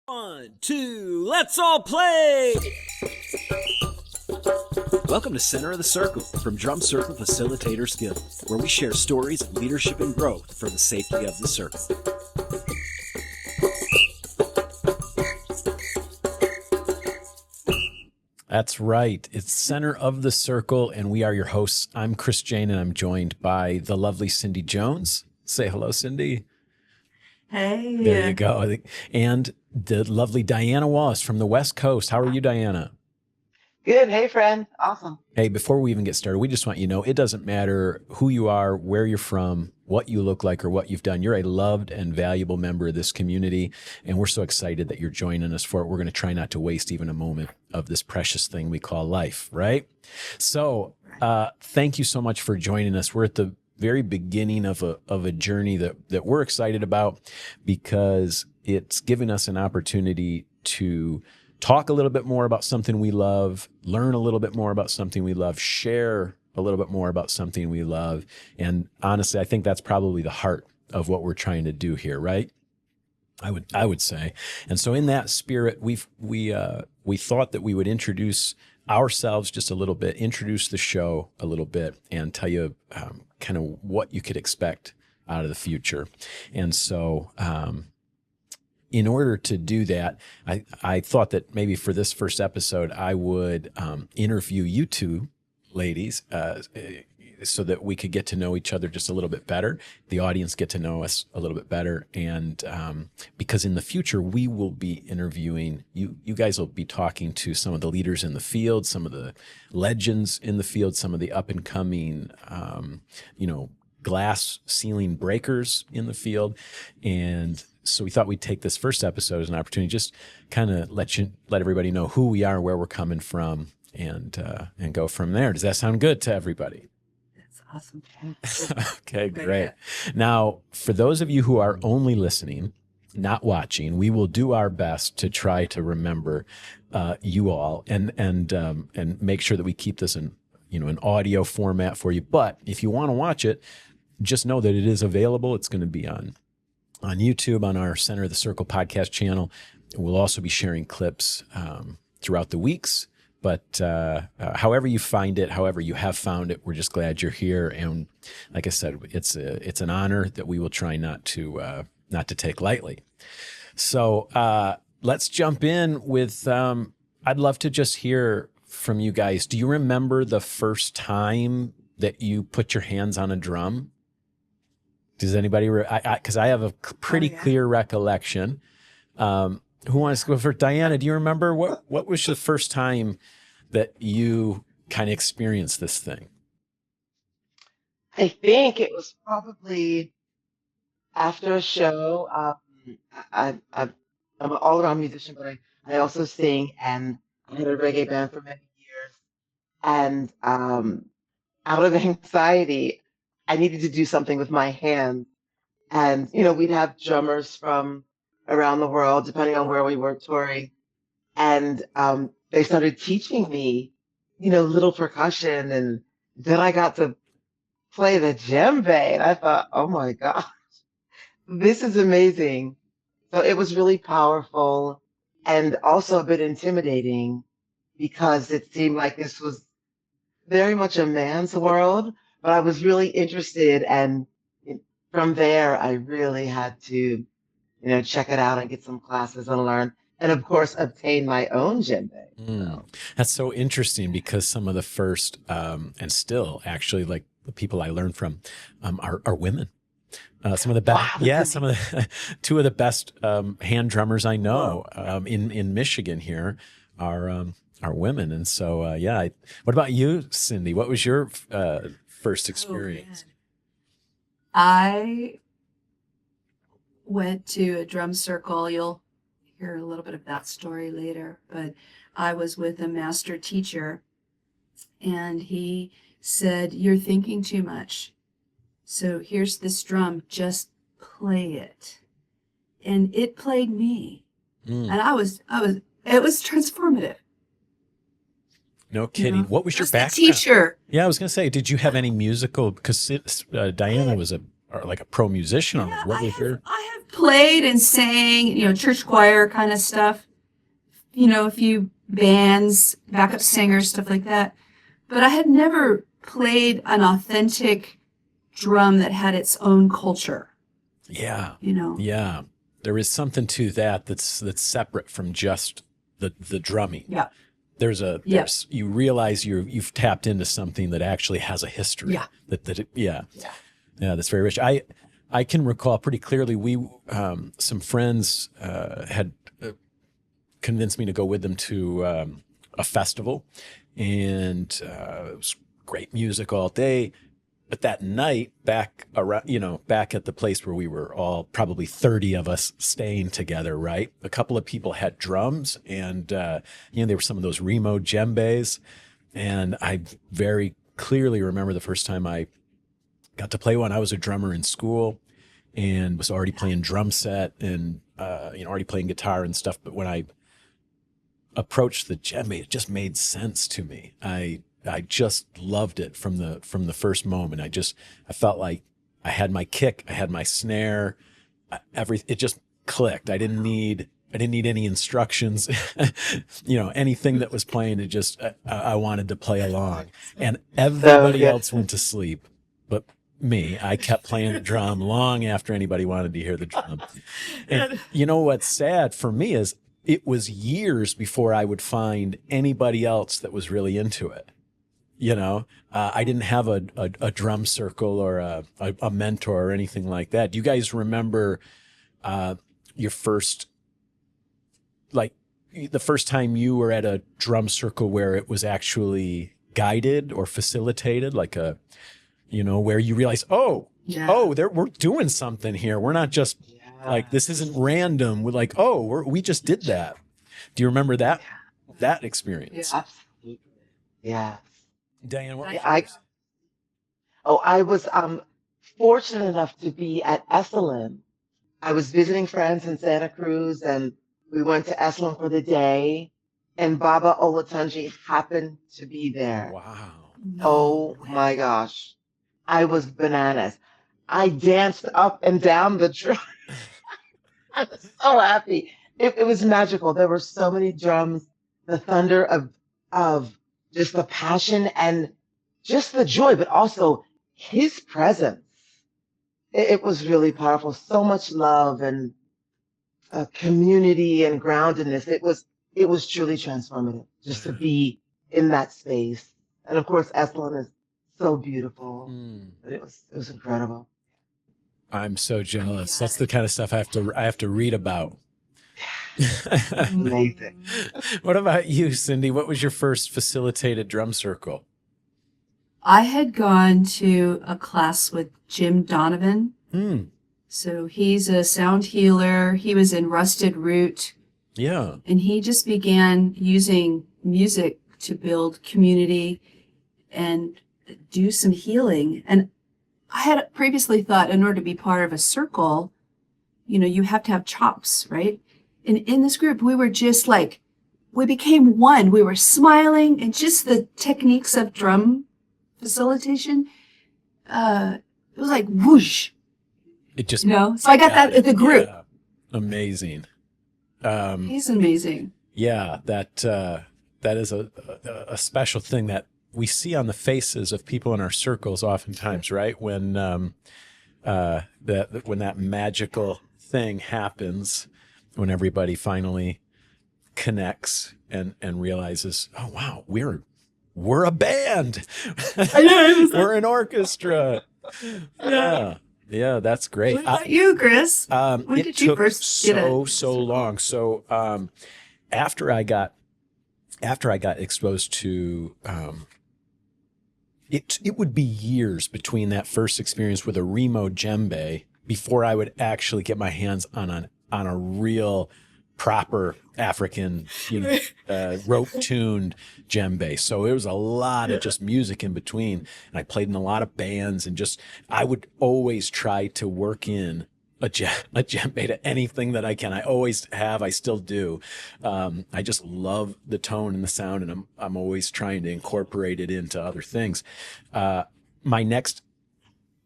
1, 2, let's all play! Welcome to Center of the Circle from Drum Circle Facilitators Guild, where we share stories of leadership and growth from the safety of the circle. That's right. It's Center of the Circle, and we are your hosts. I'm Chris Jane, and I'm joined by the lovely Cindy Jones. Say hello, Cindy. Hey. There you go. And the lovely Diana Wallace from the West Coast. How are you, Diana? Good. Hey, friend. Awesome. Hey, before we even get started, we just want you to know it doesn't matter who you are, where you're from, what you look like, or what you've done. You're a loved and valuable member of this community, and we're so excited that you're joining us for it. We're going to try not to waste even a moment of this precious thing we call life, right? So thank you so much for joining us. We're at the very beginning of a journey that we're excited about because it's giving us an opportunity to talk a little bit more about something we love, learn a little bit more about something we love, share a little bit more about something we love. And honestly, I think that's probably the heart of what we're trying to do here, right? I would say. And so in that spirit, we thought that we would introduce ourselves just a little bit, introduce the show a little bit, and tell you kind of what you could expect out of the future. And so in order to do that, I thought that maybe for this first episode, I would interview you two ladies so that we could get to know each other just a little bit better. The audience get to know us a little bit better. And because in the future, we will be interviewing, you guys will be talking to some of the leaders in the field, some of the legends in the field, some of the up and coming, glass ceiling breakers in the field. And so we thought we'd take this first episode as an opportunity, just kind of let everybody know who we are, where we're coming from, and go from there. Does that sound good to everybody? That's awesome. Okay, great. Now, for those of you who are only listening, not watching, we will do our best to try to remember you all and make sure that we keep this in an audio format for you. But if you want to watch it, just know that it is available. It's going to be on YouTube, on our Center of the Circle podcast channel. We'll also be sharing clips throughout the weeks. But however you find it, however you have found it, we're just glad you're here. And like I said, it's an honor that we will try not to take lightly. So let's jump in with. I'd love to just hear from you guys. Do you remember the first time that you put your hands on a drum? Does anybody? Because I have a pretty clear recollection. Who wants to go first? Diana, do you remember what was the first time that you kind of experienced this thing? I think it was probably after a show. I'm an all-around musician, but I also sing, and I had a reggae band for many years. And out of anxiety, I needed to do something with my hands. And, we'd have drummers from around the world, depending on where we were touring. And they started teaching me, little percussion. And then I got to play the djembe. And I thought, oh my gosh, this is amazing. So it was really powerful and also a bit intimidating because it seemed like this was very much a man's world. But I was really interested. And from there, I really had to check it out and get some classes and learn. And of course, obtain my own djembe. So. That's so interesting because some of the first, and still actually like the people I learned from are women. Some of the best, some of the two of the best hand drummers I know in Michigan here are women. And so, what about you, Cindy? What was your first experience? I went to a drum circle. You'll hear a little bit of that story later, but I was with a master teacher and he said, "You're thinking too much. So here's this drum, just play it." And it played me. And it was transformative. No kidding. What was your Just background? teacher. Yeah, I was going to say, did you have any musical? Because Diana was a or like a pro musician? Yeah, What was your? I have played and sang, church choir kind of stuff, a few bands, backup singers, stuff like that. But I had never played an authentic drum that had its own culture, Yeah. you know. Yeah. There is something to that that's separate from just the drumming. Yeah. Yeah. You realize you've tapped into something that actually has a history. Yeah. Yeah. Yeah, that's very rich. I can recall pretty clearly some friends had convinced me to go with them to a festival, and it was great music all day. But that night, back at the place where we were all, probably 30 of us staying together, right? A couple of people had drums, and they were some of those Remo djembes. And I very clearly remember the first time I got to play one. I was a drummer in school and was already playing drum set and already playing guitar and stuff. But when I approached the djembe, it just made sense to me. I just loved it from the first moment. I felt like I had my kick, I had my snare, it just clicked. I didn't need any instructions, anything that was playing. It just, I wanted to play along, and everybody else went to sleep, but me, I kept playing the drum long after anybody wanted to hear the drum. And you know what's sad for me is it was years before I would find anybody else that was really into it. I didn't have a drum circle or a mentor or anything like that. Do you guys remember your first, like the first time you were at a drum circle where it was actually guided or facilitated, like where you realize, we're doing something here. We're not just like, this isn't random. We're like, we just did that. Do you remember that experience? Yeah, absolutely. Yeah. Diane, what was I was fortunate enough to be at Esalen. I was visiting friends in Santa Cruz, and we went to Esalen for the day, and Baba Olatunji happened to be there. Wow. Oh my gosh. I was bananas. I danced up and down the track. I was so happy. It was magical. There were so many drums, the thunder of just the passion and just the joy, but also his presence. It was really powerful. So much love and community and groundedness. It was truly transformative just to be in that space. And of course, Esalen is so beautiful. It was incredible. I'm so jealous. That's the kind of stuff I have to read about. Amazing. What about you, Cindy? What was your first facilitated drum circle? I had gone to a class with Jim Donovan. So he's a sound healer. He was in Rusted Root. Yeah. And he just began using music to build community and do some healing. And I had previously thought in order to be part of a circle, you have to have chops, right? And in this group, we were just like, we became one. We were smiling, and just the techniques of drum facilitation, it was like whoosh. It just, so I got that at the group. Yeah. Amazing. He's amazing. Yeah, that is a special thing that we see on the faces of people in our circles oftentimes, right? When when that magical thing happens, when everybody finally connects and realizes, oh wow, we're a band. We're an orchestra. Yeah, that's great. What about you, Chris? When It did you took first get so long. So after I got exposed to it would be years between that first experience with a Remo djembe before I would actually get my hands on a real proper African, rope tuned djembe. So it was a lot of just music in between. And I played in a lot of bands, and I would always try to work in a djembe to anything that I can. I always have, I still do. I just love the tone and the sound, and I'm always trying to incorporate it into other things. My next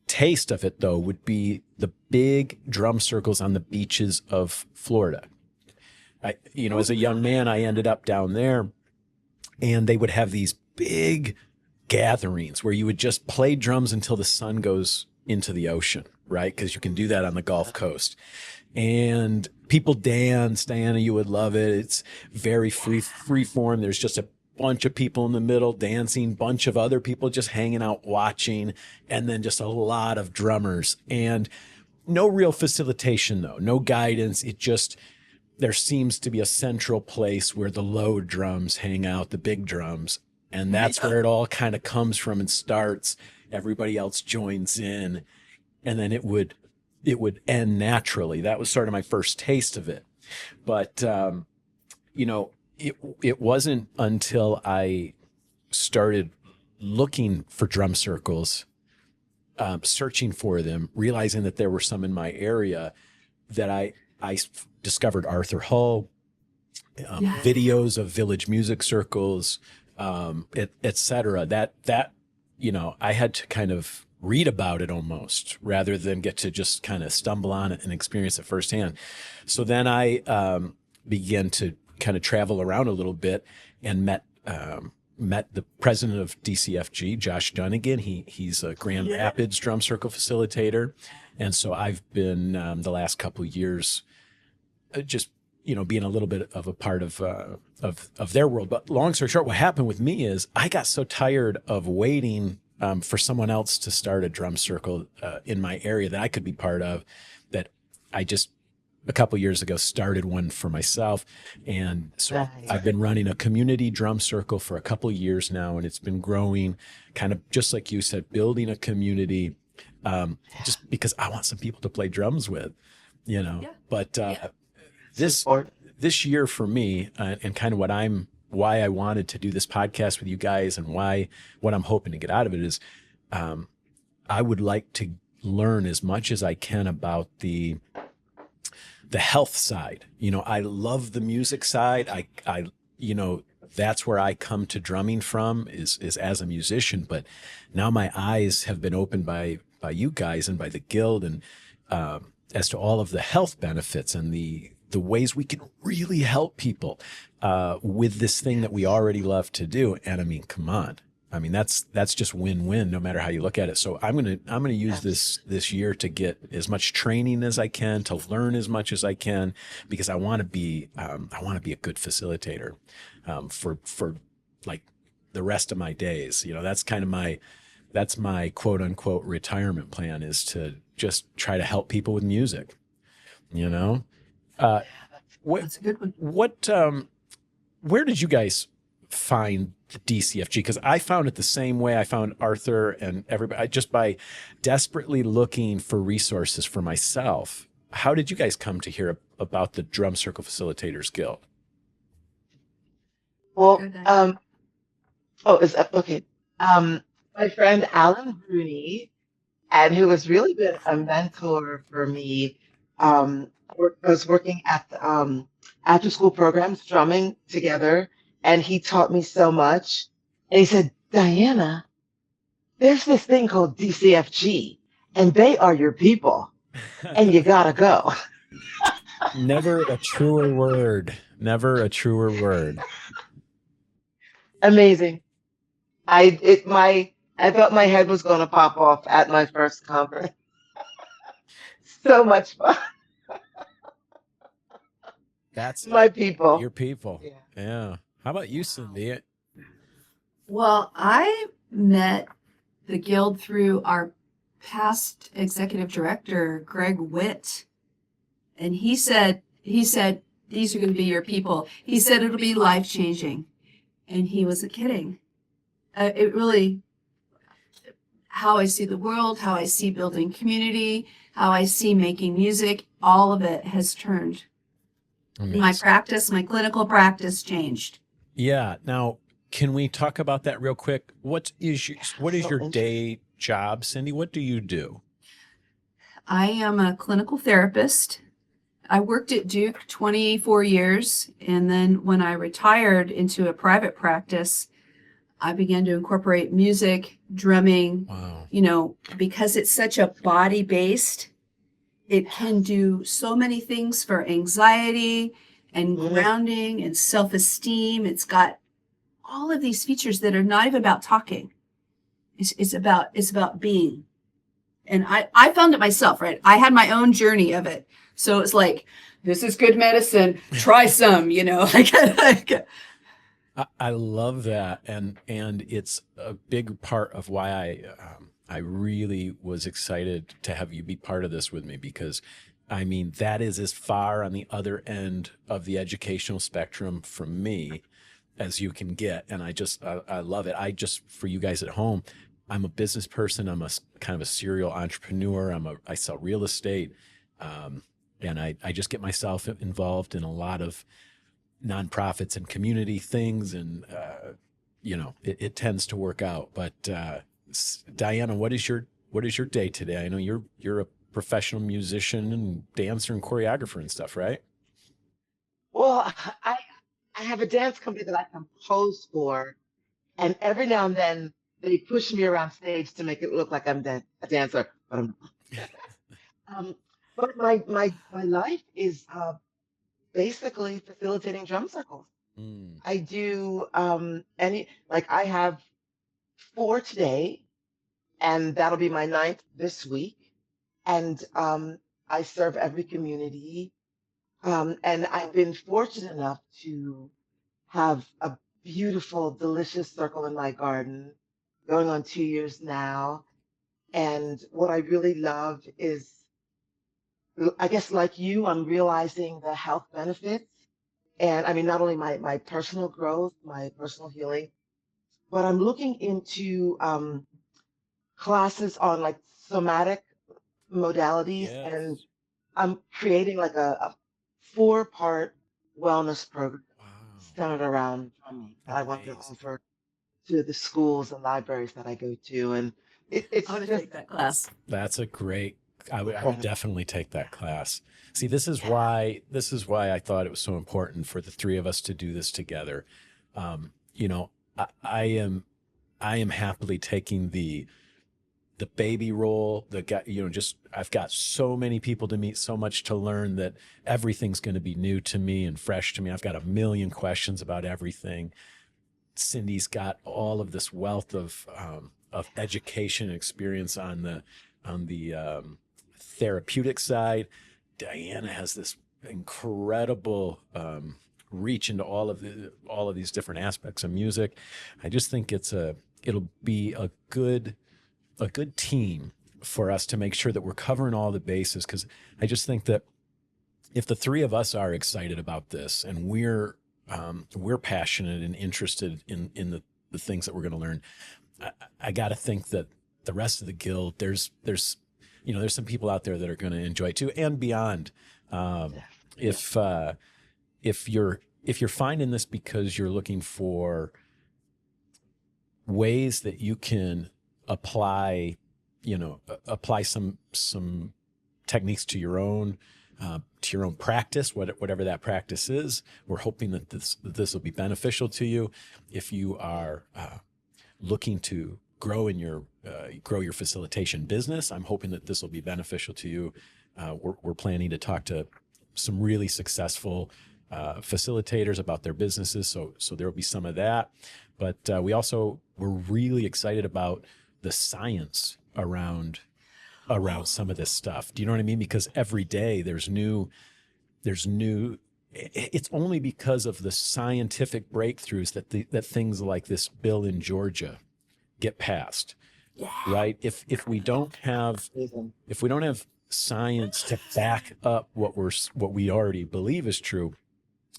taste of it, though, would be the big drum circles on the beaches of Florida. As a young man, I ended up down there, and they would have these big gatherings where you would just play drums until the sun goes into the ocean, right? Because you can do that on the Gulf Coast. And people dance. Diana, you would love it. It's very free form. There's just a bunch of people in the middle dancing, bunch of other people just hanging out watching, and then just a lot of drummers. And no real facilitation, though, no guidance. There seems to be a central place where the low drums hang out, the big drums. And that's where it all kind of comes from and starts. Everybody else joins in, and then it would end naturally. That was sort of my first taste of it. But, it wasn't until I started looking for drum circles, searching for them, realizing that there were some in my area, that I discovered Arthur Hull, videos of village music circles, et cetera. That I had to kind of read about it almost rather than get to just kind of stumble on it and experience it firsthand. So then I began to kind of travel around a little bit and met the president of DCFG, Josh Dunigan. He's a Grand Rapids Drum Circle facilitator. And so I've been the last couple of years just being a little bit of a part of their world. But long story short, what happened with me is I got so tired of waiting for someone else to start a drum circle in my area that I could be part of, that I just a couple years ago started one for myself. And so I've been running a community drum circle for a couple of years now, and it's been growing, kind of just like you said, building a community, just because I want some people to play drums with, But this year for me, and kind of why I wanted to do this podcast with you guys, and what I'm hoping to get out of it is, I would like to learn as much as I can about the health side. I love the music side. I that's where I come to drumming from is as a musician, but now my eyes have been opened by you guys and by the Guild, and as to all of the health benefits and the ways we can really help people with this thing that we already love to do. And I mean, come on. I mean, that's just win-win no matter how you look at it. So I'm gonna use this year to get as much training as I can, to learn as much as I can, because I want to be a good facilitator for like the rest of my days. That's kind of that's my quote unquote retirement plan, is to just try to help people with music. That's a good one. Where did you guys find the DCFG? Because I found it the same way I found Arthur and everybody, just by desperately looking for resources for myself. How did you guys come to hear about the Drum Circle Facilitators Guild? Well, is that okay? My friend Alan Rooney, and who has really been a mentor for me, was working at the after school programs, drumming together, and he taught me so much. And he said, Diana, there's this thing called DCFG, and they are your people, and you gotta go. Never a truer word. Never a truer word. Amazing. I thought my head was going to pop off at my first conference. So much fun. That's my people. Your people. Yeah. How about you, Cindy? Well, I met the Guild through our past executive director, Greg Witt. And he said, these are going to be your people. He said, it'll be life-changing. And he wasn't kidding. It really, how I see the world, how I see building community, how I see making music, all of it has turned. Amazing. My clinical practice changed. Yeah. Now, can we talk about that real quick? What is your day job, Cindy? What do you do? I am a clinical therapist. I worked at Duke 24 years, and then when I retired into a private practice, I began to incorporate music, drumming, Wow. because it's such a body based, it can do so many things for anxiety and Mhm. grounding and self esteem. It's got all of these features that are not even about talking. It's about being. And I found it myself, right? I had my own journey of it. So it's like, this is good medicine. Try some, I love that, and it's a big part of why I really was excited to have you be part of this with me, because I mean that is as far on the other end of the educational spectrum from me as you can get, and I love it. I just, for you guys at home, I'm a business person. I'm a kind of a serial entrepreneur. I sell real estate, and I just get myself involved in a lot of nonprofits and community things, and it tends to work out. But Diana, what is your day today? I know you're a professional musician and dancer and choreographer and stuff, right? Well, I I have a dance company that I compose for, and every now and then they push me around stage to make it look like a dancer, but I'm not. Um, but my life is basically facilitating drum circles. Mm, I do any like I have four today, and that'll be my ninth this week. And I serve every community. And I've been fortunate enough to have a beautiful, delicious circle in my garden going on 2 years now. And what I really love is, I guess, like you, I'm realizing the health benefits. And I mean, not only my personal growth, my personal healing, but I'm looking into classes on like somatic modalities, and yes. I'm creating like a four-part wellness program Wow. centered around drumming that I want to Amazing. offer to the schools and libraries that I go to. And I it's want to just take that class. That's a great. I would incredible. definitely take that class. See, Yeah. this is why I thought it was so important for the three of us to do this together. You know, I am happily taking the baby role. The guy, just I've got so many people to meet, so much to learn, that everything's going to be new to me and fresh to me. I've got a million questions about everything. Cindy's got all of this wealth of education and experience on the therapeutic side. Diana has this incredible reach into all of these different aspects of music. I just think it'll be a good team for us to make sure that we're covering all the bases, because I just think that if the three of us are excited about this, and we're passionate and interested in the things that we're going to learn, I got to think that the rest of the guild, there's some people out there that are going to enjoy it too, and beyond. Um, Yeah. if if you're finding this because you're looking for ways that you can apply, apply some techniques to your own practice, whatever that practice is. We're hoping that this will be beneficial to you. If you are looking to grow your facilitation business, I'm hoping that this will be beneficial to you. We're planning to talk to some really successful facilitators about their businesses, so there will be some of that. But we're really excited about the science around some of this stuff. Do you know what I mean? Because every day there's new. It's only because of the scientific breakthroughs that things like this bill in Georgia get passed, Yeah. right? Amazing. If we don't have science to back up what we already believe is true,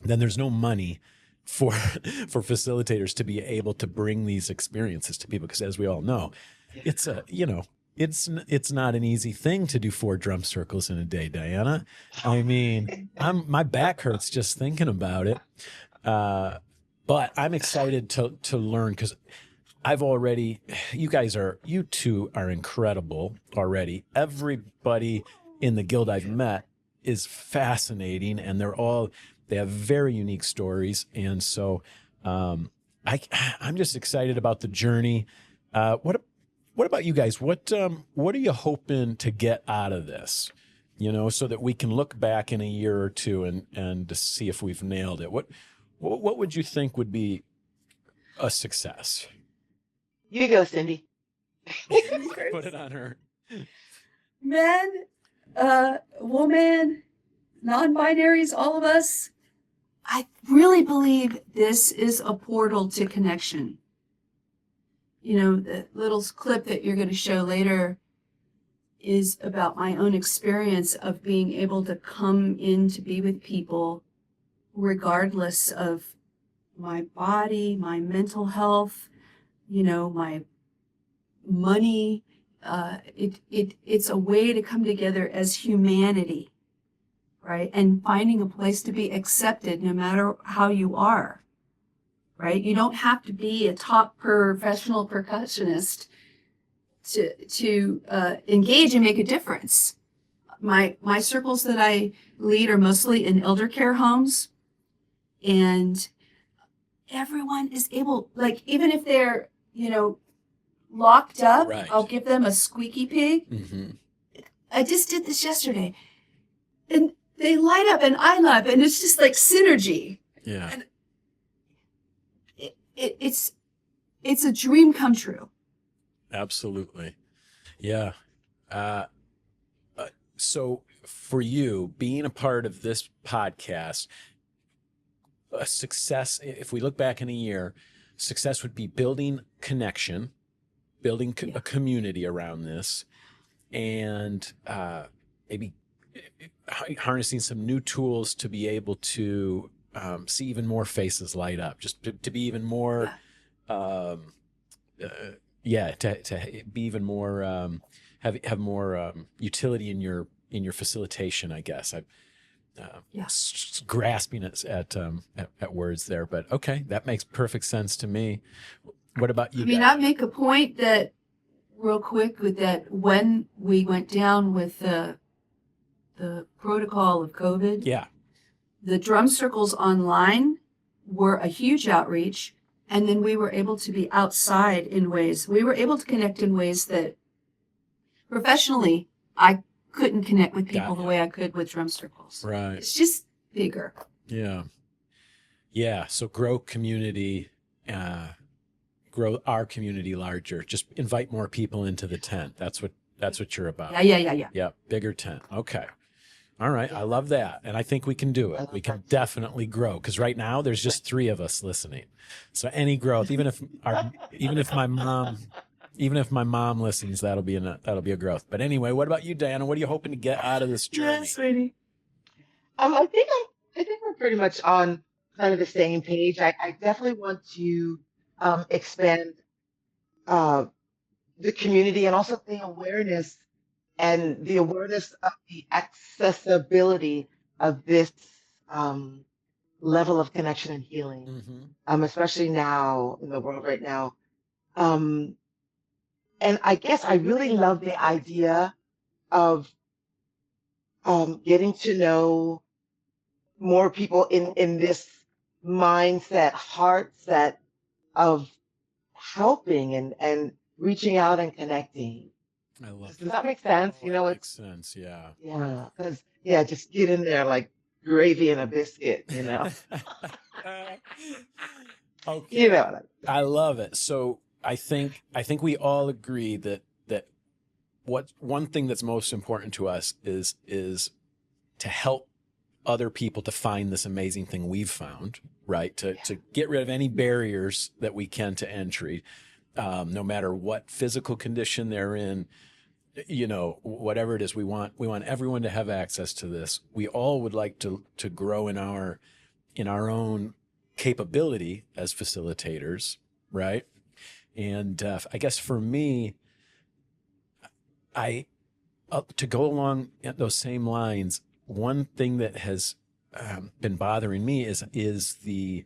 then there's no money for for facilitators to be able to bring these experiences to people. Because as we all know, Yeah. it's a you know it's not an easy thing to do 4 drum circles in a day, Diana. I mean, my back hurts just thinking about it. Uh, but I'm excited to learn, because I've already, you two are incredible already. Everybody in the guild I've met is fascinating, and they have very unique stories. And so, I'm just excited about the journey. What about you guys? What are you hoping to get out of this? So that we can look back in a year or two and to see if we've nailed it. What would you think would be a success? You go, Cindy. Put it on her. Men, woman, non-binaries, all of us. I really believe this is a portal to connection. The little clip that you're going to show later is about my own experience of being able to come in to be with people regardless of my body, my mental health, my money. It's a way to come together as humanity, right? And finding a place to be accepted no matter how you are, right? You don't have to be a top professional percussionist to engage and make a difference. My circles that I lead are mostly in elder care homes, and everyone is able, like, even if they're, locked up, Right. I'll give them a squeaky pig. Mm-hmm. I just did this yesterday, and they light up and I light up, and it's just like synergy. Yeah. And it's a dream come true. Absolutely. Yeah. So for you, being a part of this podcast, a success, if we look back in a year, success would be building connection, building a community around this, and maybe harnessing some new tools to be able to see even more faces light up, just to be even more, to be even more, have more utility in your facilitation, I guess. Grasping at words there, but okay, that makes perfect sense to me. What about you? I make a point that real quick with that when we went down with the protocol of COVID, the drum circles online were a huge outreach, and then we were able to be outside in ways. We were able to connect in ways that professionally I couldn't connect with people the way I could with drum circles. Right. It's just bigger. Yeah. Yeah. So grow community, grow our community larger. Just invite more people into the tent. That's what you're about. Yeah. Yeah. Bigger tent. Okay. All right. I love that. And I think we can do it. We can definitely grow, because right now there's just 3 of us listening. So any growth, even if my mom listens, that'll be a growth. But anyway, what about you, Diana? What are you hoping to get out of this journey? Yeah, sweetie. I think we're pretty much on kind of the same page. I definitely want to expand the community, and also the awareness of the accessibility of this level of connection and healing, especially now in the world right now. And I guess I really love the idea of getting to know more people in this mindset, heart set of helping and reaching out and connecting. I love Does that make sense? It makes sense. Yeah. Yeah, because just get in there like gravy and a biscuit, Okay. I love it. So I think we all agree that one thing that's most important to us is to help other people to find this amazing thing we've found, right? To get rid of any barriers that we can to entry, no matter what physical condition they're in, whatever it is. We want everyone to have access to this. We all would like to grow in our own capability as facilitators, right? And I guess for me, to go along those same lines, one thing that has been bothering me is the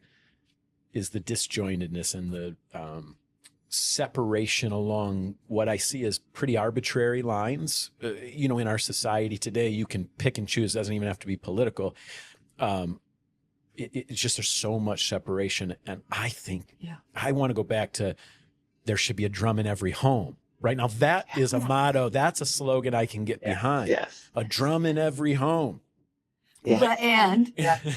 disjointedness and the separation along what I see as pretty arbitrary lines. In our society today, you can pick and choose. It doesn't even have to be political. it's just, there's so much separation. And I think Yeah. I want to go back to, there should be a drum in every home. Right now, that is a motto. That's a slogan I can get behind. Yes. A drum in every home. Yeah. And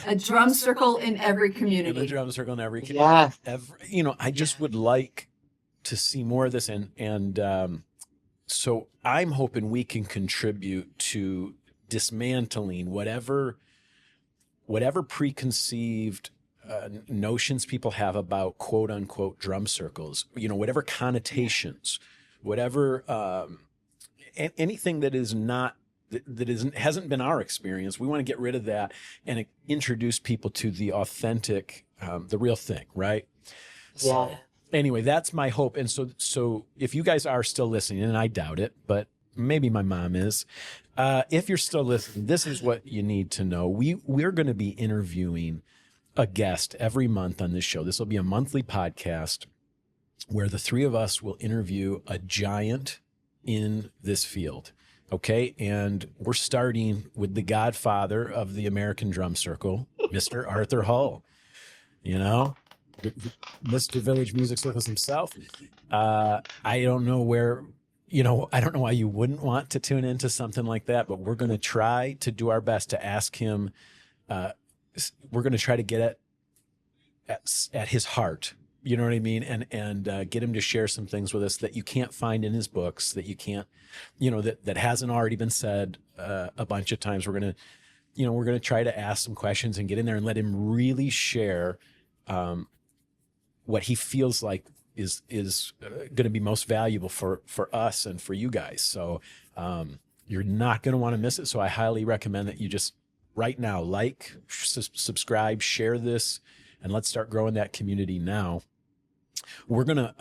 a drum circle in every And a community. drum circle in every, Yes. I just would like to see more of this. And so I'm hoping we can contribute to dismantling whatever preconceived notions people have about quote unquote drum circles, whatever connotations, whatever, anything that is not, hasn't been our experience. We want to get rid of that and introduce people to the authentic, the real thing. Right. So anyway, that's my hope. And so if you guys are still listening, and I doubt it, but maybe my mom is, if you're still listening, this is what you need to know. We're going to be interviewing a guest every month on this show. This will be a monthly podcast where the three of us will interview a giant in this field. Okay. And we're starting with the godfather of the American drum circle, Mr. Arthur Hull, Mr. Village Music Circles himself. I don't know where, I don't know why you wouldn't want to tune into something like that, but we're going to try to do our best to ask him. We're going to try to get at his heart, you know what I mean? And get him to share some things with us that you can't find in his books, that you can't, that hasn't already been said a bunch of times. We're going to try to ask some questions and get in there and let him really share what he feels like is going to be most valuable for us and for you guys. So you're not going to want to miss it. So I highly recommend that you just right now, subscribe, share this, and let's start growing that community now. We're gonna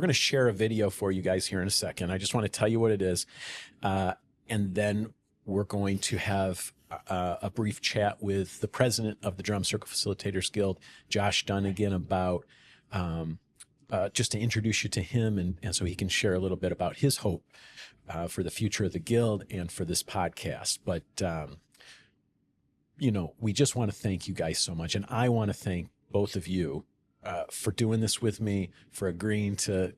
share a video for you guys here in a second. I just want to tell you what it is, and then we're going to have a brief chat with the president of the Drum Circle Facilitators Guild, Josh Dunigan, about just to introduce you to him, and so he can share a little bit about his hope for the future of the Guild and for this podcast. But, we just want to thank you guys so much. And I want to thank both of you for doing this with me, for agreeing to,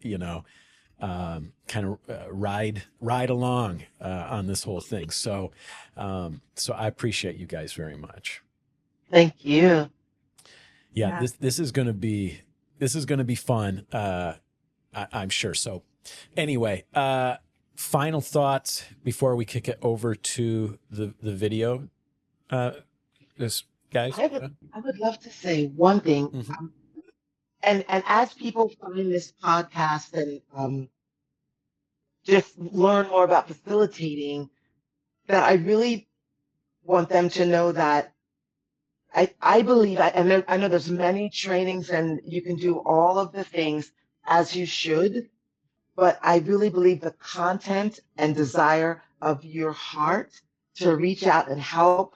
kind of ride along on this whole thing. So I appreciate you guys very much. Thank you. Yeah. This is going to be fun. I'm sure. So anyway, final thoughts before we kick it over to the video. Guys, I would love to say one thing. Mm-hmm. And as people find this podcast and just learn more about facilitating, that I really want them to know that I believe, and I know there's many trainings and you can do all of the things as you should, but I really believe the content and desire of your heart to reach out and help,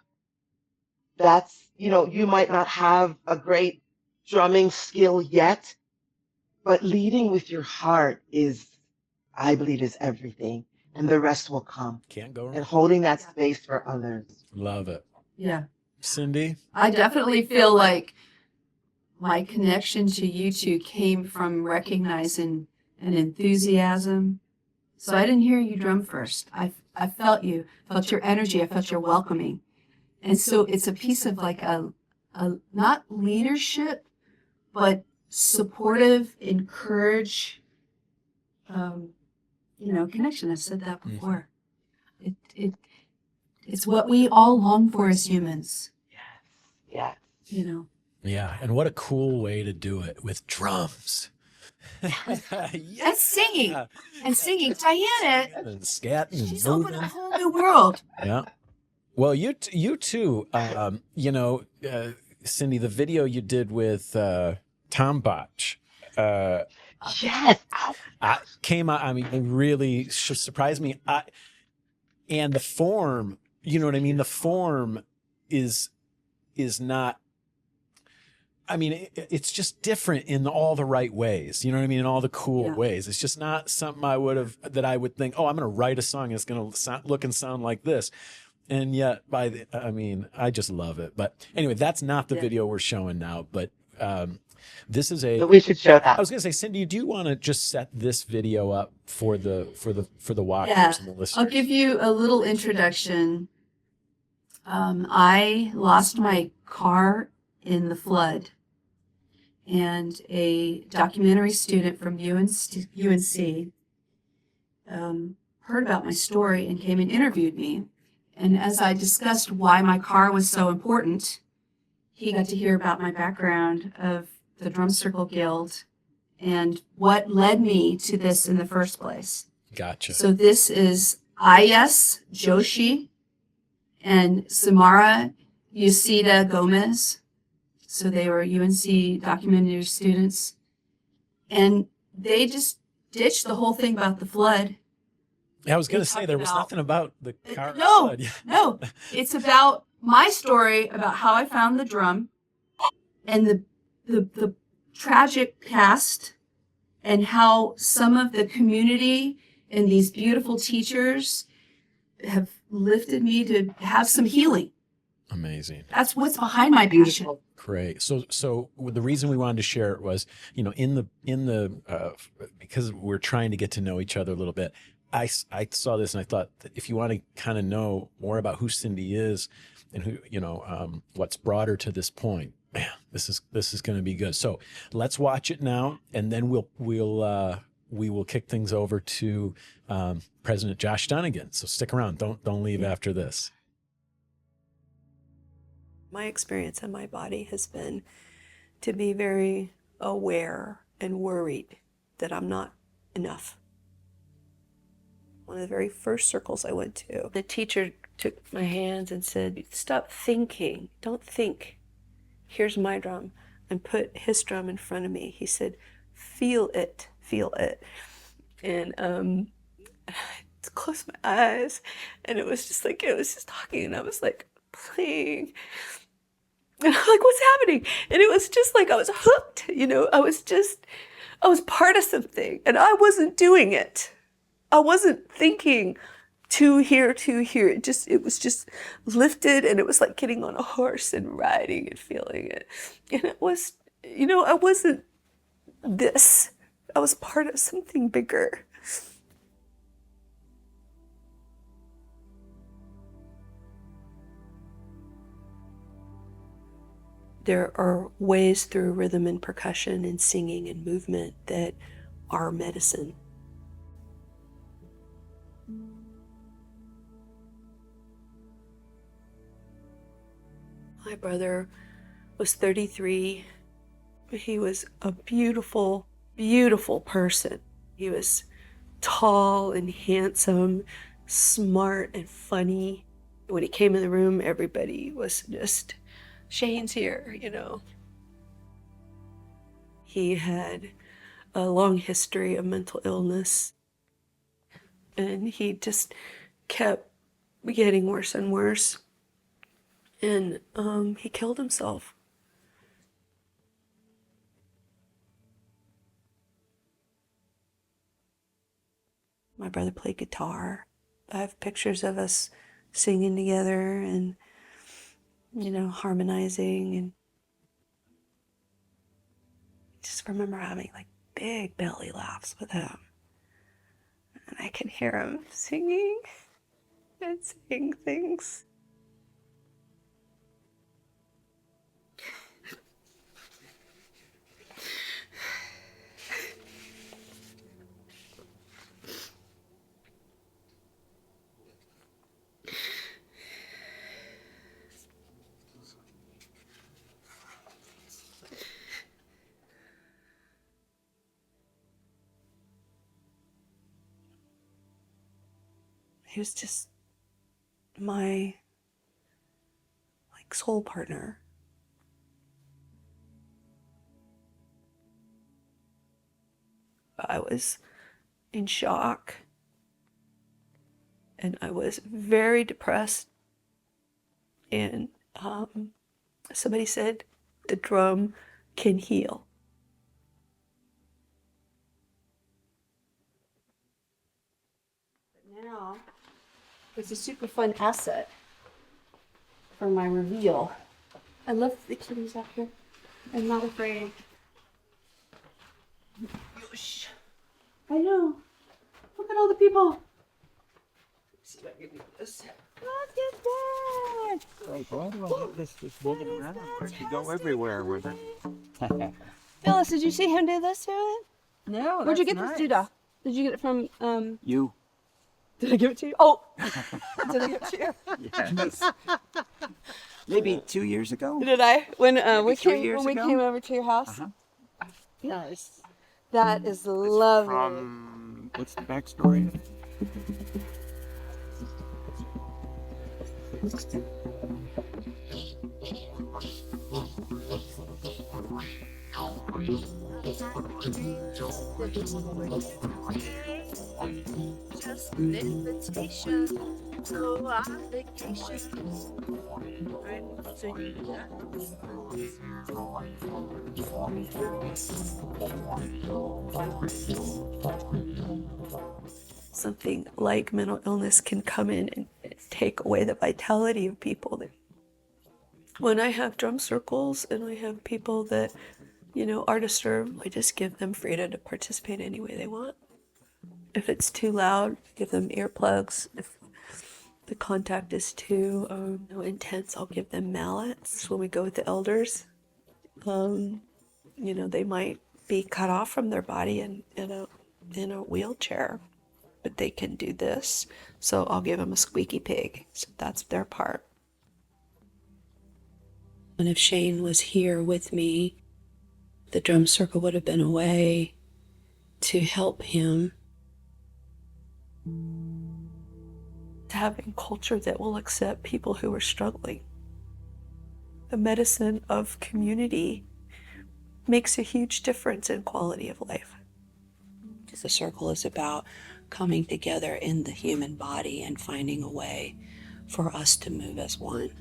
that's, you might not have a great drumming skill yet, but leading with your heart I believe is everything, and the rest will come. Can't go wrong. And holding that space for others. Love it. Yeah. Cindy? I definitely feel like my connection to you two came from recognizing an enthusiasm. So I didn't hear you drum first. I felt you, felt your energy, I felt your welcoming. And so it's a piece of like a not leadership, but supportive, encourage, connection. I've said that before. It's what we all long for as humans. Yes. Yeah. And what a cool way to do it with drums. And singing. And singing. Diana. And scatting and She's moving. opened a whole new world. Yeah. Well, you too, Cindy, the video you did with Tom Botch. Yes. Came out, it really surprised me. And the form, you know what I mean? The form is not, it's just different in all the right ways. You know what I mean? In all the cool ways. It's just not something I would think, I'm going to write a song. It's going to look and sound like this. And yet I just love it. But anyway, that's not the Yeah. video we're showing now, but this is But we should show I that. was going to say, Cindy, do you want to just set this video up for the watchers Yeah, and the listeners? I'll give you a little introduction. I lost my car in the flood, and a documentary student from UNC heard about my story and came and interviewed me. And as I discussed why my car was so important, he got to hear about my background of the Drum Circle Guild and what led me to this in the first place. Gotcha. So this is Ayes Joshi and Samara Yusida Gomez. So they were UNC documentary students. And they just ditched the whole thing about the flood. I was going They to say talked there was about- nothing about the car. No, flood. no. It's about my story about how I found the drum and the tragic past, and how some of the community and these beautiful teachers have lifted me to have some healing. Amazing. That's what's behind my passion. Beautiful. Great. So the reason we wanted to share it was, in the because we're trying to get to know each other a little bit. I saw this and I thought that if you want to kind of know more about who Cindy is and who, what's brought her to this point, man, this is going to be good. So let's watch it now, and then we will kick things over to President Josh Dunigan. So stick around. Don't leave after this. My experience in my body has been to be very aware and worried that I'm not enough. One of the very first circles I went to, the teacher took my hands and said, "Stop thinking, don't think. Here's my drum," and put his drum in front of me. He said, feel it. And I closed my eyes, and it was just talking, and I was like playing. And I'm like, what's happening? And it was just like I was hooked, I was part of something, and I wasn't doing it. I wasn't thinking to here. It was just lifted, and it was like getting on a horse and riding and feeling it. And it was, I wasn't this. I was part of something bigger. There are ways through rhythm and percussion and singing and movement that are medicine. My brother was 33. He was a beautiful, beautiful person. He was tall and handsome, smart and funny. When he came in the room, everybody was just, Shane's here, He had a long history of mental illness, and he just kept getting worse and worse. And he killed himself. My brother played guitar. I have pictures of us singing together and, harmonizing. And I just remember having like big belly laughs with him. And I can hear him singing and saying things. He was just my soul partner. I was in shock, and I was very depressed. And somebody said the drum can heal. But now it's a super fun asset. for my reveal. I love the kitties out here. I'm not afraid. Yosh. I know. Look at all the people. Let's see if I can do this. Look at that! Like, why do I have this moving around? Where you go everywhere with it? Phyllis, did you see him do this to it? No, Where'd you that's get nice. this doodah? Did you get it from, You. did I give it to you? Oh! Did I give it to you? Yes. Maybe 2 years ago. Did I? When we 3 came years when we ago? came over to your house? Uh-huh. Nice. That is lovely. From what's the backstory? Just an invitation to our vacation. Something like mental illness can come in and take away the vitality of people. When I have drum circles and I have people that, are disturbed, I just give them freedom to participate any way they want. If it's too loud, give them earplugs. If the contact is too intense, I'll give them mallets. When we go with the elders, they might be cut off from their body in a wheelchair, but they can do this. So I'll give them a squeaky pig. So that's their part. And if Shane was here with me, the drum circle would have been a way to help him to having culture that will accept people who are struggling. The medicine of community makes a huge difference in quality of life. The circle is about coming together in the human body and finding a way for us to move as one.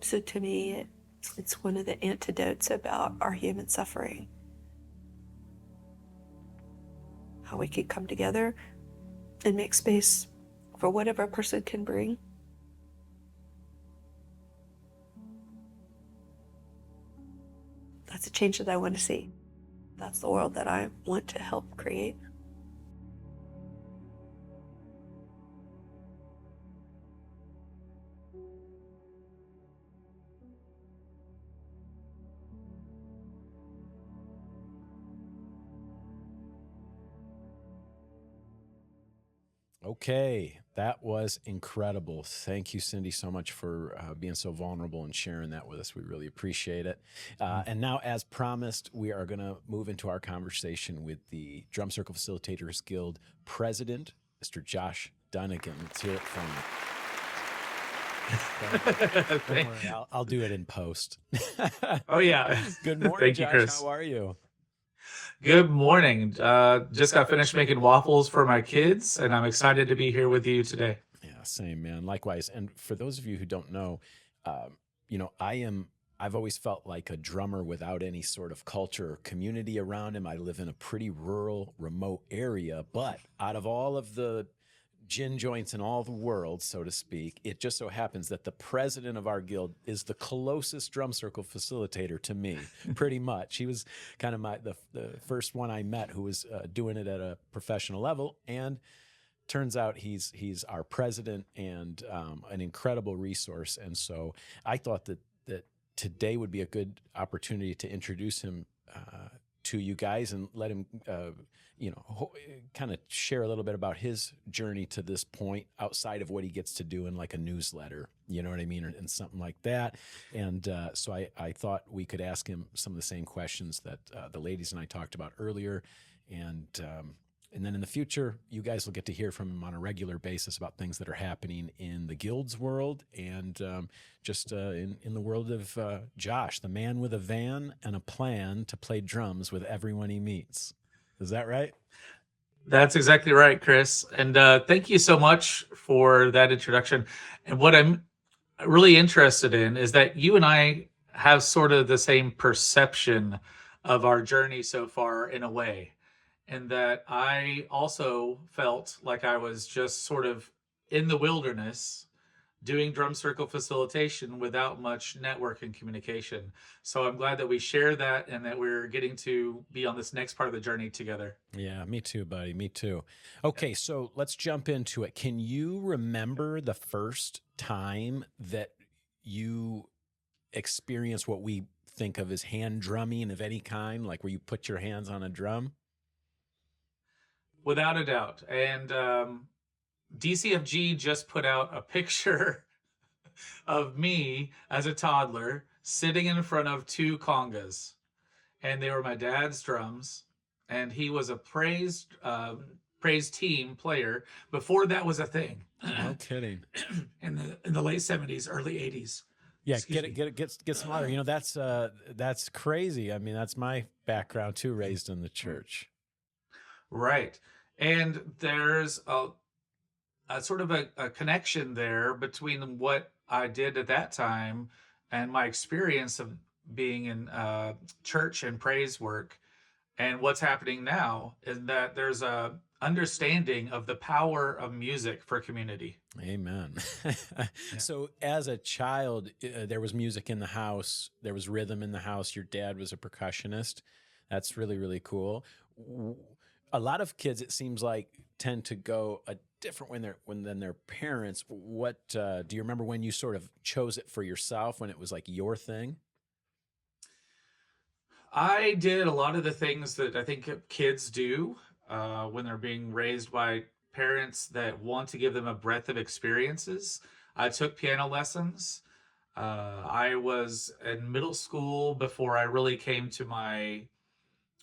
So to me, it's one of the antidotes about our human suffering. How we can come together and make space for whatever a person can bring. That's a change that I want to see. That's the world that I want to help create. Okay, that was incredible. Thank you, Cindy, so much for being so vulnerable and sharing that with us. We really appreciate it. And now, as promised, we are going to move into our conversation with the Drum Circle Facilitators Guild president, Mr. Josh Dunigan. Let's hear it from you. I'll do it in post. Oh, yeah. Good morning, Thank you, Josh. Chris. How are you? Good morning. Just got finished making waffles for my kids, and I'm excited to be here with you today. Yeah, same, man. Likewise. And for those of you who don't know, I've always felt like a drummer without any sort of culture or community around him. I live in a pretty rural, remote area, but out of all of the gin joints in all the world, so to speak, it just so happens that the president of our guild is the closest drum circle facilitator to me, pretty much. He was kind of the first one I met who was doing it at a professional level, and turns out he's our president and an incredible resource. And so I thought that today would be a good opportunity to introduce him to you guys and let him kind of share a little bit about his journey to this point outside of what he gets to do in like a newsletter, you know what I mean? And something like that. And so I thought we could ask him some of the same questions that the ladies and I talked about earlier. And then in the future, you guys will get to hear from him on a regular basis about things that are happening in the guild's world and just in the world of Josh, the man with a van and a plan to play drums with everyone he meets. Is that right? That's exactly right, Chris. And thank you so much for that introduction. And what I'm really interested in is that you and I have sort of the same perception of our journey so far in a way. and that I also felt like I was just sort of in the wilderness doing drum circle facilitation without much network and communication. So I'm glad that we share that and that we're getting to be on this next part of the journey together. Yeah, me too, buddy. Me too. Okay, so let's jump into it. Can you remember the first time that you experienced what we think of as hand drumming of any kind, like where you put your hands on a drum? Without a doubt. And DCFG just put out a picture of me as a toddler sitting in front of two congas, and they were my dad's drums, and he was a praised team player before that was a thing. No kidding. In the late 70s, early 80s. Yeah, Excuse get some water. You know, that's crazy. I mean, that's my background too, raised in the church. Right. And there's a sort of a connection there between what I did at that time and my experience of being in church and praise work, and what's happening now is that there's a understanding of the power of music for community. Amen. So as a child, there was music in the house. There was rhythm in the house. Your dad was a percussionist. That's really, really cool. A lot of kids, it seems like, tend to go a different way than their parents. What do you remember when you sort of chose it for yourself, when it was like your thing? I did a lot of the things that I think kids do when they're being raised by parents that want to give them a breadth of experiences. I took piano lessons. I was in middle school before I really came to my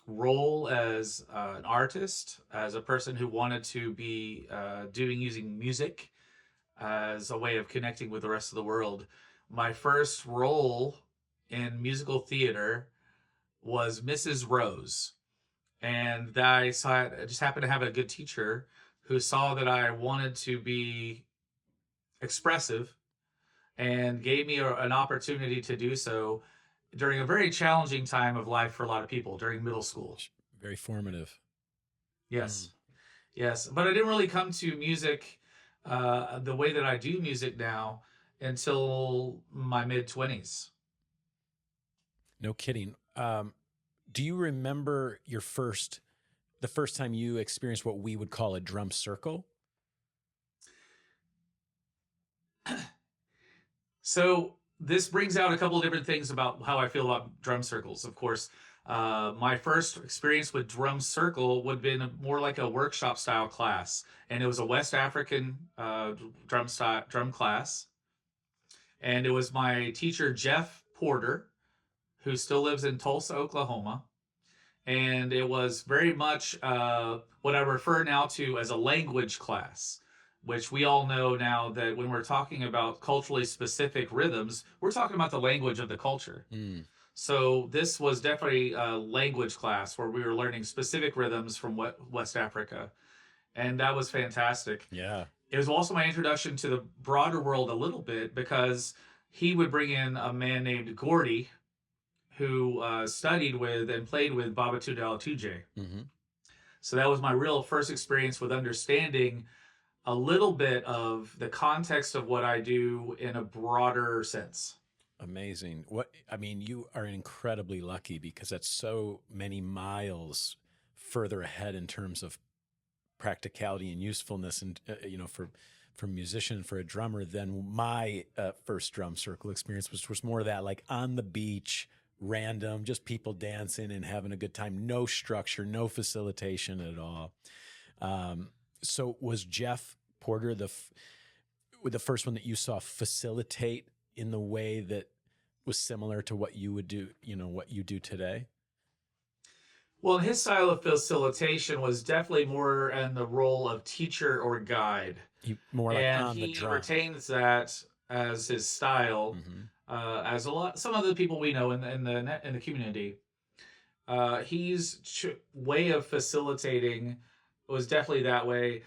role as an artist, as a person who wanted to be using music as a way of connecting with the rest of the world. My first role in musical theater was Mrs. Rose. And I just happened to have a good teacher who saw that I wanted to be expressive and gave me an opportunity to do so during a very challenging time of life for a lot of people during middle school. Very formative. Yes. Yes. But I didn't really come to music the way that I do music now until my mid-20s. No kidding. Do you remember the first time you experienced what we would call a drum circle? So this brings out a couple of different things about how I feel about drum circles. Of course, my first experience with drum circle would have been more like a workshop style class, and it was a West African drum class, and it was my teacher Jeff Porter, who still lives in Tulsa, Oklahoma, and it was very much what I refer now to as a language class, which we all know now that when we're talking about culturally specific rhythms, we're talking about the language of the culture. So this was definitely a language class where we were learning specific rhythms from West Africa. And that was fantastic. Yeah. It was also my introduction to the broader world a little bit, because he would bring in a man named Gordy, who studied with and played with Babatunde Olatunji. Mm-hmm. So that was my real first experience with understanding a little bit of the context of what I do in a broader sense. Amazing. You are incredibly lucky, because that's so many miles further ahead in terms of practicality and usefulness, and for a musician, for a drummer, than my first drum circle experience, which was more of that, like on the beach, random, just people dancing and having a good time. No structure, no facilitation at all. So was Jeff Porter the first one that you saw facilitate in the way that was similar to what you would do, what you do today? Well, his style of facilitation was definitely more in the role of teacher or guide. More like and on the he drum. retains that as his style, as some of the people we know in the community. His way of facilitating was definitely that way.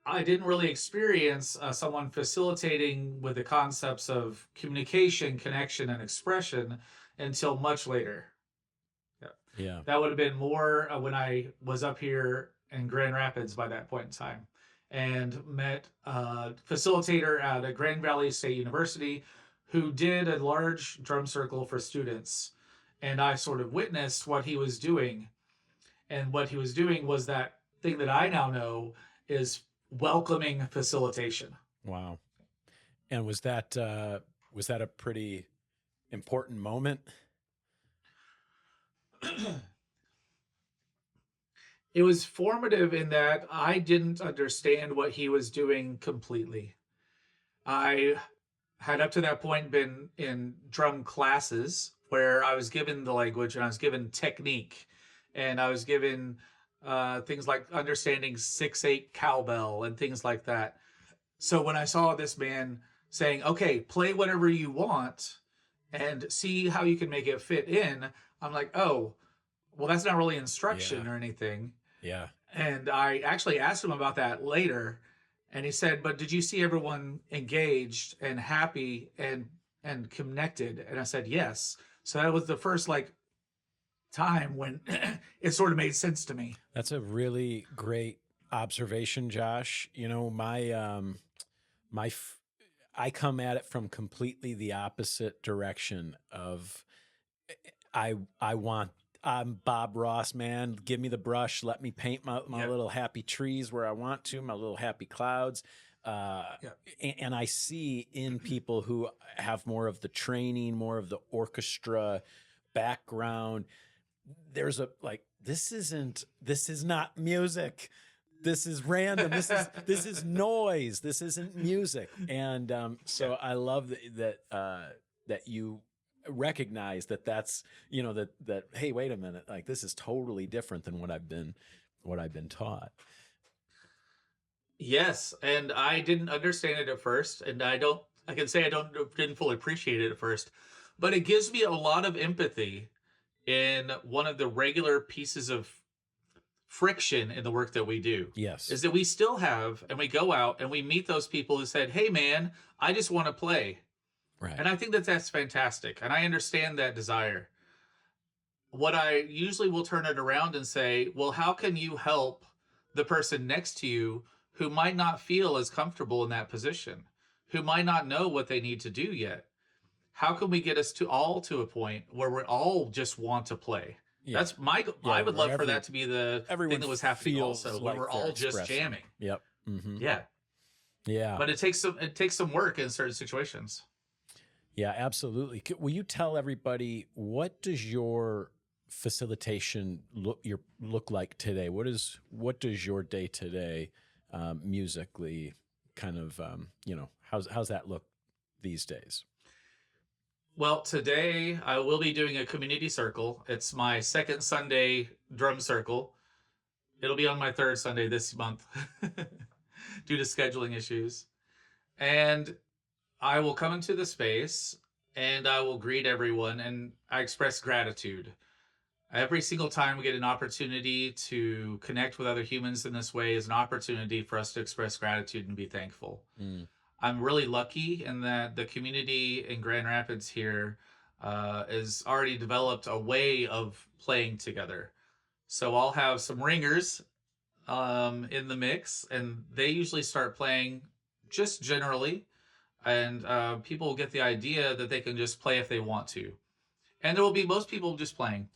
I didn't really experience someone facilitating with the concepts of communication, connection, and expression until much later. Yeah. Yeah. That would have been more when I was up here in Grand Rapids by that point in time, and met a facilitator at Grand Valley State University who did a large drum circle for students. And I sort of witnessed what he was doing. And what he was doing was that thing that I now know is welcoming facilitation. Wow. And was that a pretty important moment? It was formative in that I didn't understand what he was doing completely. I had up to that point been in drum classes where I was given the language and I was given technique and I was given things like understanding 6/8 cowbell and things like that. So when I saw this man saying, okay, play whatever you want and see how you can make it fit in, I'm like, oh, well, that's not really instruction or anything. Yeah. And I actually asked him about that later, and he said, "But did you see everyone engaged and happy and connected?" And I said, "Yes." So that was the first like time when it sort of made sense to me. That's a really great observation, Josh. You know, I come at it from completely the opposite direction of I want I'm Bob Ross, man. Give me the brush. Let me paint my Yep. little happy trees where I want to, my little happy clouds. Yep. And I see in people who have more of the training, more of the orchestra background, there's a like, this is not music. This is random. This is noise. This isn't music. And so I love that you recognize that's, you know, that hey, wait a minute, like this is totally different than what I've been taught. Yes, and I didn't understand it at first, and I can say I didn't fully appreciate it at first, but it gives me a lot of empathy in one of the regular pieces of friction in the work that we do. Yes. Is that we still have, and we go out and we meet those people who said, "Hey man, I just want to play." Right. And I think that that's fantastic. And I understand that desire. What I usually will turn it around and say, well, how can you help the person next to you who might not feel as comfortable in that position, who might not know what they need to do yet? How can we get us to a point where we all just want to play? Yeah. That's my, Yeah, I would love where for that to be the everyone thing that was happening feels also, where like we're they're all just expressing. jamming. Yep. Mm-hmm. Yeah. Yeah. But it takes some work in certain situations. Yeah, absolutely. Will you tell everybody, what does your facilitation look like today? What does your day today musically kind of how's that look these days? Well, today I will be doing a community circle. It's my second Sunday drum circle. It'll be on my third Sunday this month due to scheduling issues. And I will come into the space and I will greet everyone and I express gratitude. Every single time we get an opportunity to connect with other humans in this way is an opportunity for us to express gratitude and be thankful. Mm. I'm really lucky in that the community in Grand Rapids here has already developed a way of playing together. So I'll have some ringers in the mix, and they usually start playing just generally, and people will get the idea that they can just play if they want to. And there will be most people just playing.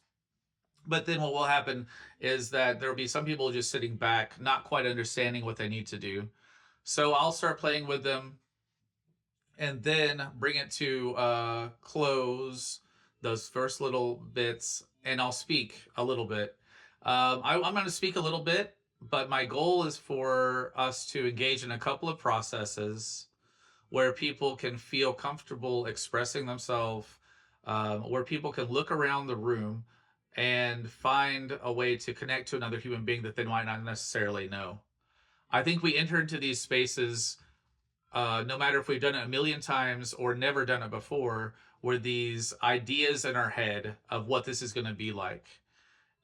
But then what will happen is that there will be some people just sitting back, not quite understanding what they need to do. So I'll start playing with them and then bring it to close those first little bits, and I'll speak a little bit. I'm going to speak a little bit, but my goal is for us to engage in a couple of processes where people can feel comfortable expressing themselves, where people can look around the room and find a way to connect to another human being that they might not necessarily know. I think we enter into these spaces, no matter if we've done it a million times or never done it before, where these ideas in our head of what this is going to be like.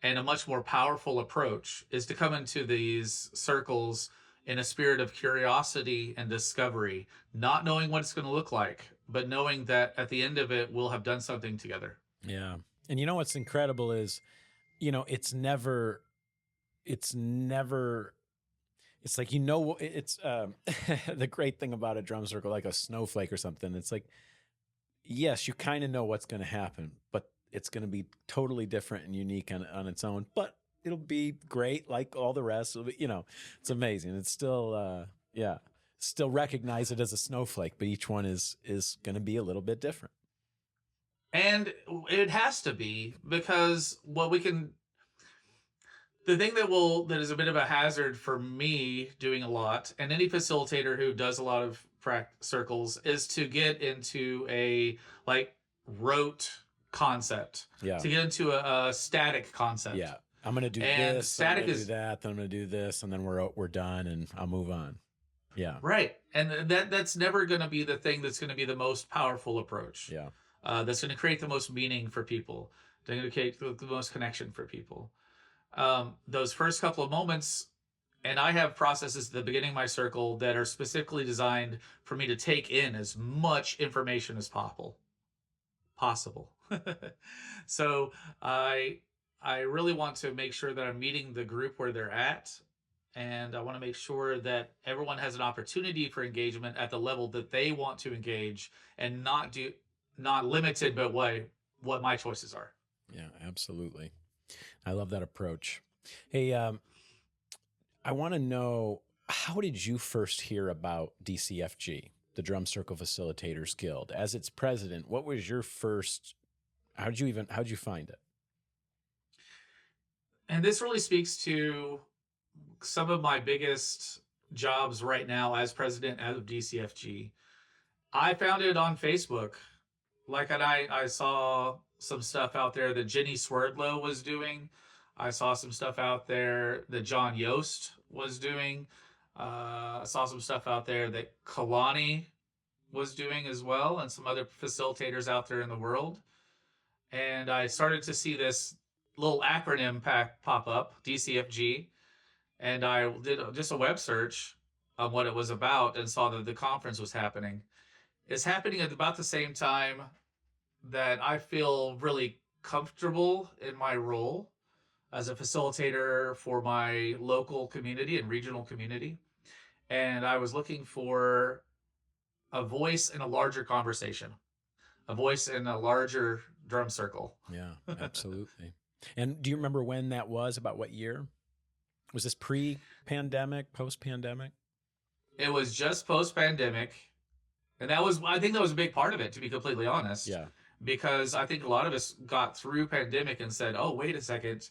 And a much more powerful approach is to come into these circles in a spirit of curiosity and discovery, not knowing what it's going to look like, but knowing that at the end of it, we'll have done something together. Yeah. And you know what's incredible is it's never, it's like, it's the great thing about a drum circle, like a snowflake or something. It's like, yes, you kind of know what's going to happen, but it's going to be totally different and unique on its own, but it'll be great. Like all the rest of it, it's amazing. It's still, still recognize it as a snowflake, but each one is going to be a little bit different. And it has to be, because the thing that is a bit of a hazard for me doing a lot, and any facilitator who does a lot of circles, is to get into a rote concept. Yeah. To get into a static concept. Yeah. I'm going to do And this, static I'm going to is do that, then I'm going to do this, and then we're done and I'll move on. Yeah. right. And that's never going to be the thing that's going to be the most powerful approach. Yeah. That's going to create the most meaning for people. That's going to create the most connection for people. Those first couple of moments, and I have processes at the beginning of my circle that are specifically designed for me to take in as much information as possible. So I really want to make sure that I'm meeting the group where they're at, and I want to make sure that everyone has an opportunity for engagement at the level that they want to engage, and not limited by what my choices are. Yeah, absolutely. I love that approach. Hey, I want to know, how did you first hear about DCFG, the Drum Circle Facilitators Guild? As its president, what was your first, how'd you find it? And this really speaks to some of my biggest jobs right now as president of DCFG. I found it on Facebook. I saw some stuff out there that Jenny Swerdlow was doing. I saw some stuff out there that John Yost was doing. I saw some stuff out there that Kalani was doing as well, and some other facilitators out there in the world. And I started to see this little acronym pop up, DCFG, and I did just a web search on what it was about and saw that the conference was happening. It's happening at about the same time that I feel really comfortable in my role as a facilitator for my local community and regional community. And I was looking for a voice in a larger conversation, a voice in a larger drum circle. Yeah, absolutely. And do you remember when that was? About what year? Was this pre-pandemic, post-pandemic? It was just post-pandemic. And I think that was a big part of it, to be completely honest. Yeah. Because I think a lot of us got through pandemic and said, oh, wait a second.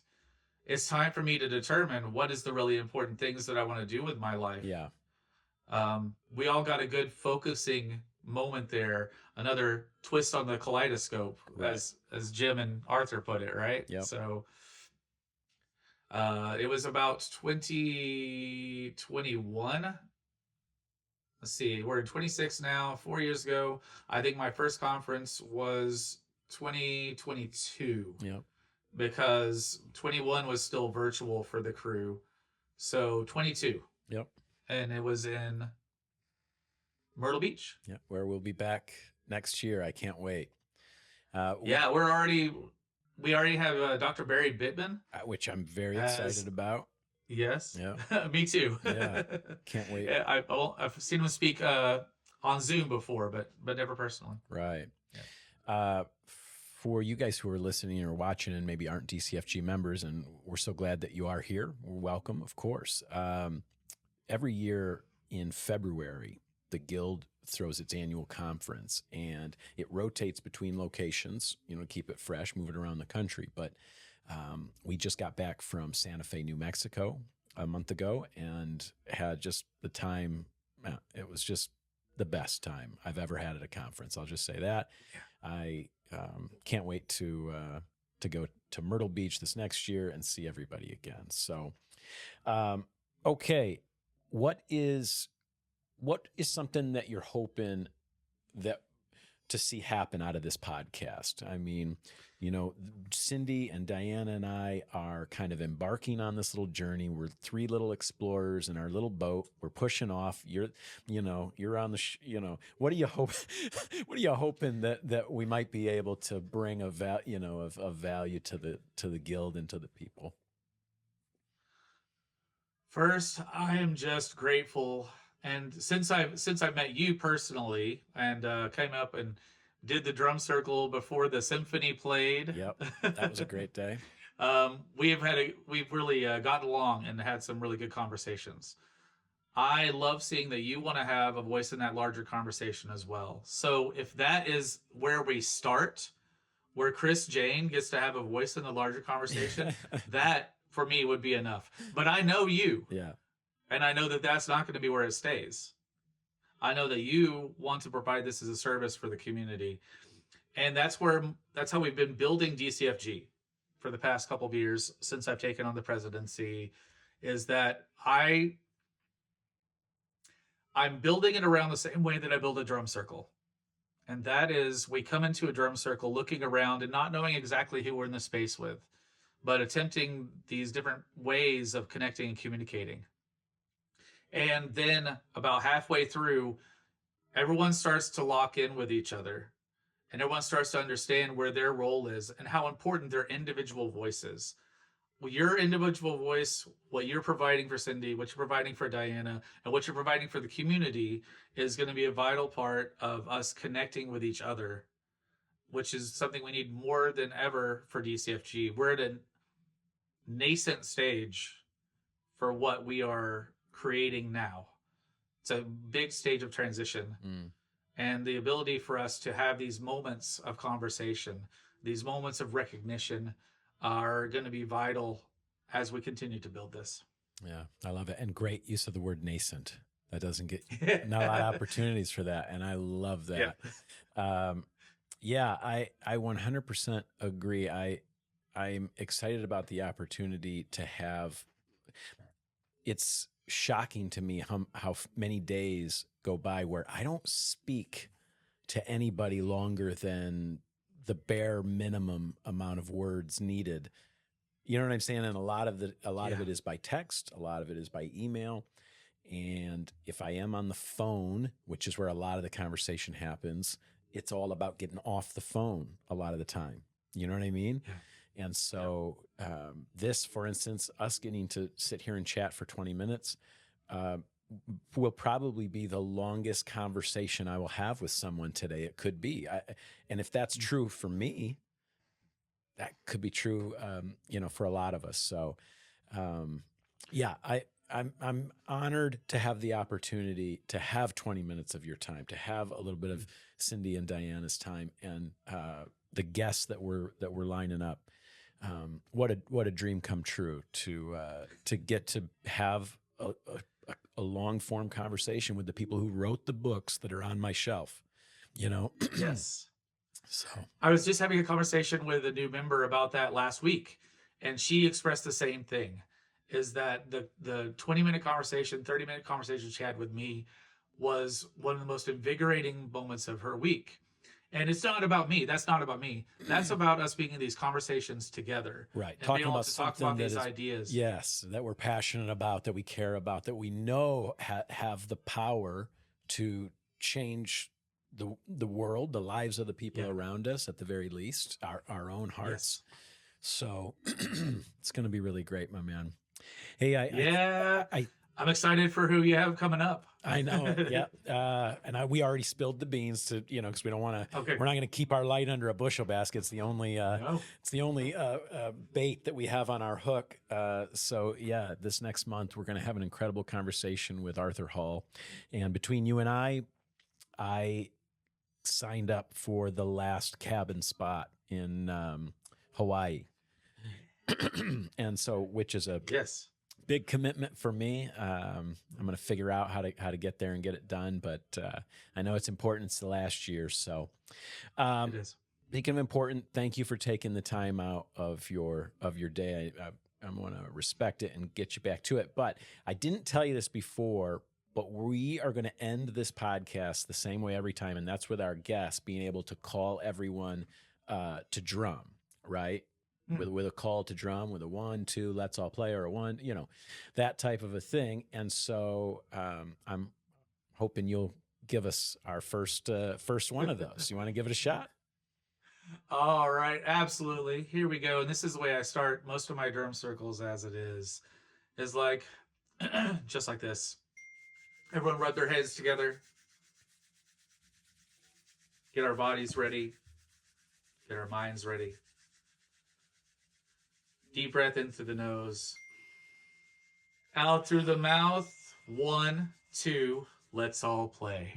It's time for me to determine what is the really important things that I want to do with my life. Yeah. We all got a good focusing moment there. Another twist on the kaleidoscope, Right. as Jim and Arthur put it, right? Yep. So it was about 2021. Let's see, we're in 26 now, 4 years ago. I think my first conference was 2022. Yep. Because 21 was still virtual for the crew. So 22. Yep. And it was in Myrtle Beach. Yep. Where we'll be back next year. I can't wait. Yeah, we already have Dr. Barry Bittman. Which I'm very excited about. Yes. Yeah. Me too. Yeah. Can't wait. Yeah, I've seen him speak on Zoom before, but never personally. Right. Yeah. For you guys who are listening or watching and maybe aren't DCFG members, and we're so glad that you are here. We're welcome, of course. Every year in February, the Guild throws its annual conference, and it rotates between locations, to keep it fresh, move it around the country. But we just got back from Santa Fe, New Mexico a month ago, and had just the time. It was just the best time I've ever had at a conference. I'll just say that. Yeah. I can't wait to go to Myrtle Beach this next year and see everybody again. So, okay, what is something that you're hoping that to see happen out of this podcast. I mean, you know, Cindy and Diana and I are kind of embarking on this little journey. We're three little explorers in our little boat. We're pushing off. You're on the, what do you hope? What are you hoping that we might be able to bring of value to the guild and to the people? First, I am just grateful, and since I met you personally and came up and did the drum circle before the symphony played. Yep, that was a great day. We've really gotten along and had some really good conversations. I love seeing that you want to have a voice in that larger conversation as well. So if that is where we start, where Chris Jane gets to have a voice in the larger conversation, that for me would be enough. But I know you. Yeah. And I know that that's not going to be where it stays. I know that you want to provide this as a service for the community. And that's how we've been building DCFG for the past couple of years since I've taken on the presidency, is that I'm building it around the same way that I build a drum circle. And that is, we come into a drum circle looking around and not knowing exactly who we're in the space with, but attempting these different ways of connecting and communicating. And then about halfway through, everyone starts to lock in with each other, and everyone starts to understand where their role is and how important their individual voice is. Well, your individual voice, what you're providing for Cindy, what you're providing for Diana, and what you're providing for the community is going to be a vital part of us connecting with each other, which is something we need more than ever for DCFG. We're at a nascent stage for what we are creating now. It's a big stage of transition. And the ability for us to have these moments of conversation, these moments of recognition, are going to be vital as we continue to build this. Yeah, I love it. And great use of the word nascent. That doesn't get not a lot of opportunities for that. And I love that. I 100% agree. I'm excited about the opportunity to have. It's shocking to me how many days go by where I don't speak to anybody longer than the bare minimum amount of words needed. You know what I'm saying? And a lot of it is by text, a lot of it is by email. And if I am on the phone, which is where a lot of the conversation happens, it's all about getting off the phone a lot of the time. You know what I mean? Yeah. And so this, for instance, us getting to sit here and chat for 20 minutes will probably be the longest conversation I will have with someone today. It could be. And if that's true for me, that could be true, for a lot of us. So, I'm honored to have the opportunity to have 20 minutes of your time, to have a little bit of Cindy and Diana's time, and the guests that we're lining up. What a dream come true to get to have a long form conversation with the people who wrote the books that are on my shelf. Yes. So I was just having a conversation with a new member about that last week, and she expressed the same thing, is that the 20-minute conversation, 30-minute conversation she had with me was one of the most invigorating moments of her week. And it's not about me. That's not about me. That's about us being in these conversations together. Right. And Talking being able about to talk something about that these is, ideas. Yes, that we're passionate about, that we care about, that we know have the power to change the world, the lives of the people around us, at the very least, our own hearts. Yes. So it's going to be really great, my man. Hey, I'm excited for who you have coming up. I know. Yeah. We already spilled the beans to, because we don't want to, we're not going to keep our light under a bushel basket. It's the only, bait that we have on our hook. This next month, we're going to have an incredible conversation with Arthur Hall. And between you and I signed up for the last cabin spot in Hawaii. And so, which is a big commitment for me. I'm going to figure out how to get there and get it done. But I know it's important. It's the last year. So it is. Speaking of important, thank you for taking the time out of your day. I'm going to respect it and get you back to it. But I didn't tell you this before, but we are going to end this podcast the same way every time. And that's with our guests being able to call everyone to drum, right? With a call to drum, with a 1, 2, let's all play, or a 1, that type of a thing. And so I'm hoping you'll give us our first one of those. You want to give it a shot? All right, absolutely. Here we go. And this is the way I start most of my drum circles as it is like just like this. Everyone rub their heads together. Get our bodies ready. Get our minds ready. Deep breath in through the nose. Out through the mouth. 1, 2, let's all play.